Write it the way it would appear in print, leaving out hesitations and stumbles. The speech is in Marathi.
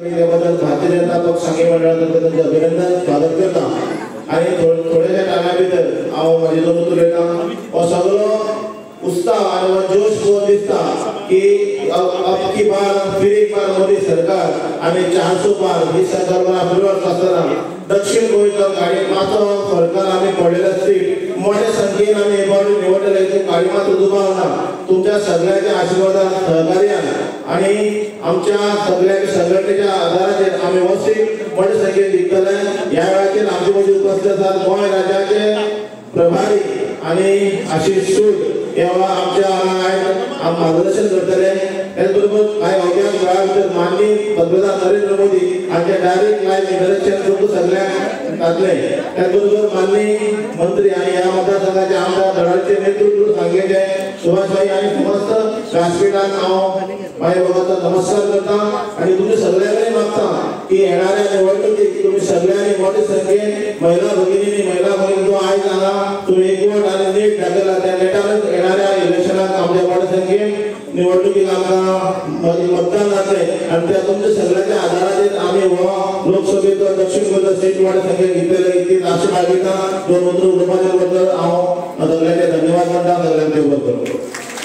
त्याबद्दल भारतीय जनता पक्ष सांगली मंडळातर्फे तुमचे अभिनंदन स्वागत करता आणि थोड्याशा टायमा भितर हांव म्हाजे दोन उलयता हो सगळो उत्साह आणि जोश पळोवन दिसता की अब की बार फिर एक बार मोदी सरकार आनी 400 पार ही सरकार फिरत आसतना दक्षिण गोंयचो गाडी मातो सरकार आमी पडलेले सीट मोठ्या संख्येन आमी हे बॉडी निवडलेले गाडी मात्र दुबावना तुमच्या सगळ्यांच्या आशीर्वादान सहकार्यान आणि आमच्या सगळ्यांच्या संघटनेच्या आधाराचेर आमी हो सीट मोठ्या संख्येन जिखतले। ह्या वेळाचेर आमचे मदीं उपस्थित आसात गोंय राज्याचे प्रभारी आणि आशिष सूद ह्या आमच्या हांगा मार्गदर्शन करतले। त्याच बरोबर कांय अवघ्या वेळा भितर माननीय पंतप्रधान नरेंद्र मोदी हांचे डायरेक्ट लायव्ह इंटरॅक्शन तुमकां सगळ्यांक जातले। त्याच बरोबर माननीय मंत्री आणि ह्या मतदारसंघाचे आमदार धडाडीचे नेतृत्व सांगेचे सुभाष भाई आणि समस्त व्यासपीठान हांव माझ्या भगाचा नमस्कार करता आणि तुमचे सगळ्यांनी मागता की येणाऱ्या निवडणुकीत तुम्ही सगळ्यांनी मोठ्या संख्येन महिला भगिनींनी महिला भगिनी जो आयज हांगा तुम्ही एकवट आणि नीट दाखयला त्या नेटानच येणाऱ्या इलेक्शनाक आमच्या मोठ्या संख्येन निवडणुकीक आमकां मतदान जातले आणि त्या तुमच्या सगळ्यांच्या आधाराचेर आमी हो लोकसभेचो दक्षिण गोंयचो सीट मोठ्या संख्येन जिखतले इतकी आशा बाळगिता दोन उलोवपाचे बद्दल हांव सगळ्यांचे धन्यवाद म्हणटा सगळ्यांचे बद्दल।